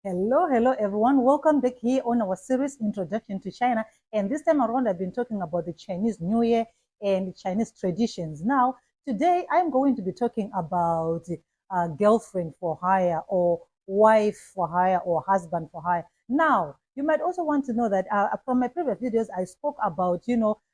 Hello everyone. Welcome back here on our series Introduction to China. And this time around, I've been talking about the Chinese New Year and Chinese traditions. Now, today I'm going to be talking about girlfriend for hire or wife for hire or husband for hire. Now, you might also want to know that from my previous videos, I spoke about,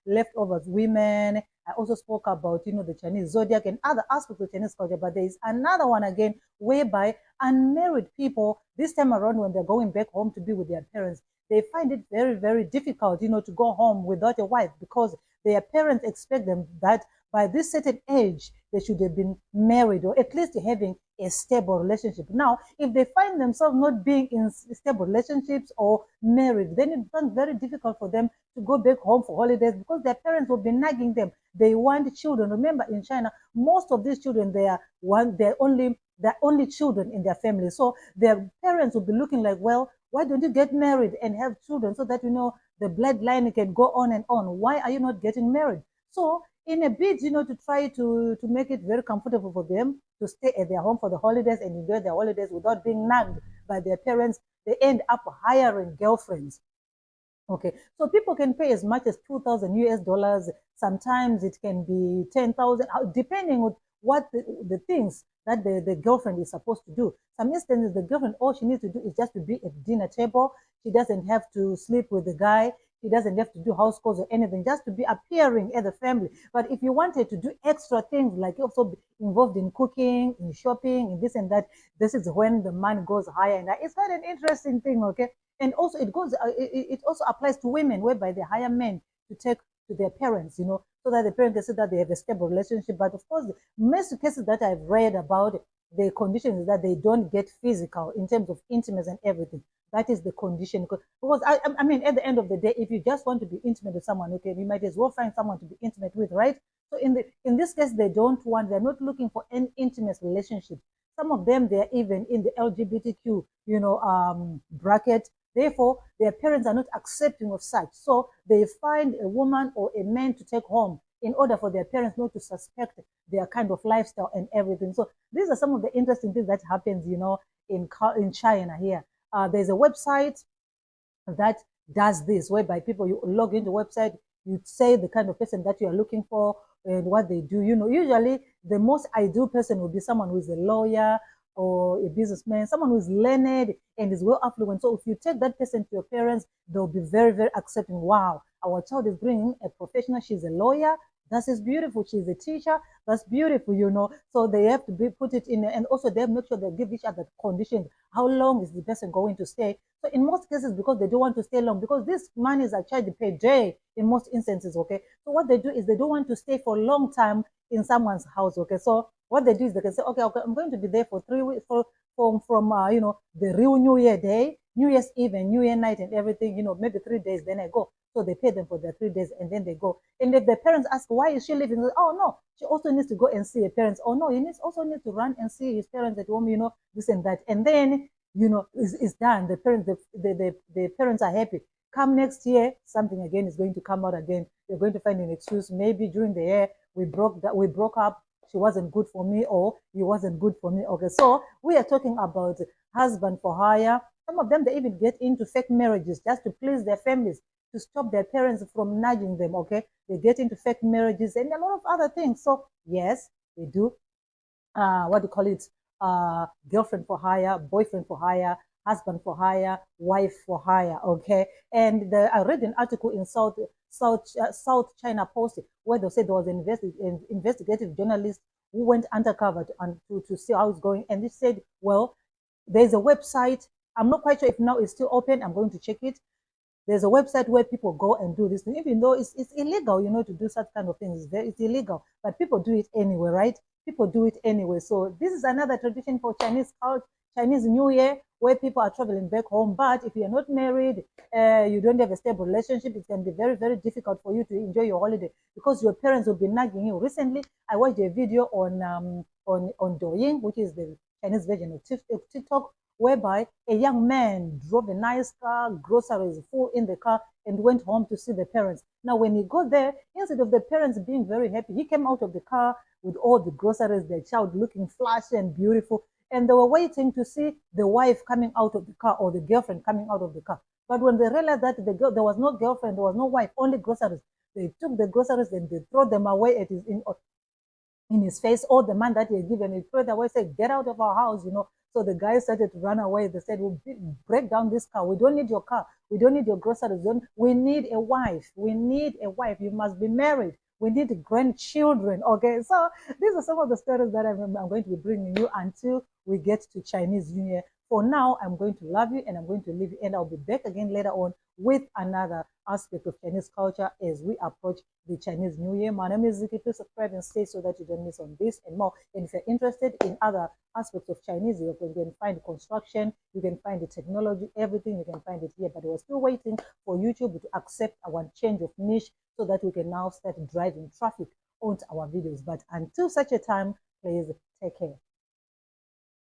leftovers women. I also spoke about, the Chinese zodiac and other aspects of Chinese culture. But there is another one again whereby unmarried people, this time around, when they're going back home to be with their parents, they find it very, very difficult, to go home without a wife because their parents expect them that by this certain age, they should have been married or at least having a stable relationship. Now, if they find themselves not being in stable relationships or married, then it becomes very difficult for them to go back home for holidays because their parents will be nagging them. They want children. Remember, in China, most of these children, they're only children in their family. So their parents will be looking like, well, why don't you get married and have children so that the bloodline can go on and on? Why are you not getting married? So in a bid, to try to make it very comfortable for them to stay at their home for the holidays and enjoy their holidays without being nagged by their parents, they end up hiring girlfriends. Okay, so people can pay as much as 2,000 US dollars. Sometimes it can be 10,000, depending on what the things that the girlfriend is supposed to do. Some instances, the girlfriend, all she needs to do is just to be at the dinner table. She doesn't have to sleep with the guy. She doesn't have to do house calls or anything, just to be appearing at the family. But if you wanted to do extra things, like also be involved in cooking, in shopping, in this and that, this is when the money goes higher. And it's quite an interesting thing, okay? And also it also applies to women whereby they hire men to take to their parents, so that the parents can say that they have a stable relationship. But of course, most cases that I've read about, the condition is that they don't get physical in terms of intimacy and everything. That is the condition. Because I mean, at the end of the day, if you just want to be intimate with someone, okay, you might as well find someone to be intimate with, right? So in this case, they're not looking for an intimate relationship. Some of them, they're even in the LGBTQ, bracket. Therefore, their parents are not accepting of such. So they find a woman or a man to take home in order for their parents not to suspect their kind of lifestyle and everything. So these are some of the interesting things that happens, in China here. There's a website that does this, whereby people, you log into the website, you say the kind of person that you are looking for and what they do. Usually the most ideal person will be someone who is a lawyer or a businessman, someone who is learned and is well affluent. So if you take that person to your parents, they'll be very, very accepting. Wow, our child is bringing a professional. She's a lawyer. That is beautiful. She's a teacher. That's beautiful. So they have to put it in, and also they make sure they give each other conditions. How long is the person going to stay? So in most cases, because they don't want to stay long, because this money is actually per day in most instances, okay? So what they do is they don't want to stay for a long time in someone's house, okay? So what they do is they can say, okay, I'm going to be there for 3 weeks, from the real New Year day, New Year's Eve and New Year night and everything, maybe 3 days, then I go. So they pay them for their 3 days and then they go. And if the parents ask, why is she leaving? Oh, no, she also needs to go and see her parents. Oh, no, he also needs to run and see his parents at home, this and that. And then it's done. The parents are happy. Come next year, something again is going to come out again. You're going to find an excuse. Maybe during the year we broke up. She wasn't good for me, or he wasn't good for me. Okay, so we are talking about husband for hire. Some of them, they even get into fake marriages just to please their families, to stop their parents from nudging them. Okay, they get into fake marriages and a lot of other things. So yes, they do. What do you call it? Girlfriend for hire, boyfriend for hire, husband for hire, wife for hire. Okay, and I read an article in South China Post where they said there was an investigative journalist who went undercover to see how it's going, and they said, well, there's a website. I'm not quite sure if now it's still open. I'm going to check it. There's a website where people go and do this thing, even though it's illegal, to do such kind of things. It's illegal, but people do it anyway, right? People do it anyway. So this is another tradition for Chinese culture, Chinese New Year, where people are traveling back home. But if you're not married, you don't have a stable relationship, it can be very, very difficult for you to enjoy your holiday because your parents will be nagging you. Recently, I watched a video on Douyin, which is the Chinese version of TikTok, whereby a young man drove a nice car, groceries full in the car, and went home to see the parents. Now, when he got there, instead of the parents being very happy, he came out of the car with all the groceries, the child looking flashy and beautiful. and they were waiting to see the wife coming out of the car or the girlfriend coming out of the car. But when they realized that there was no girlfriend, there was no wife, only groceries, they took the groceries and they throw them away at in his face, or the man that he had given, he threw it away, said, "Get out of our house," you know. So the guy started to run away. They said, "We'll break down this car. We don't need your car. We don't need your groceries. We need a wife. We need a wife. You must be married. We need grandchildren." Okay, so these are some of the stories that I'm going to be bringing you until we get to Chinese New Year. For now, I'm going to love you and I'm going to leave you, and I'll be back again later on with another aspect of Chinese culture as we approach the Chinese New Year. My name is Ziki. Please subscribe and stay so that you don't miss on this and more. And if you're interested in other aspects of Chinese, you can find construction, you can find the technology, everything, you can find it here. But we're still waiting for YouTube to accept our change of niche so that we can now start driving traffic onto our videos. But until such a time, please take care.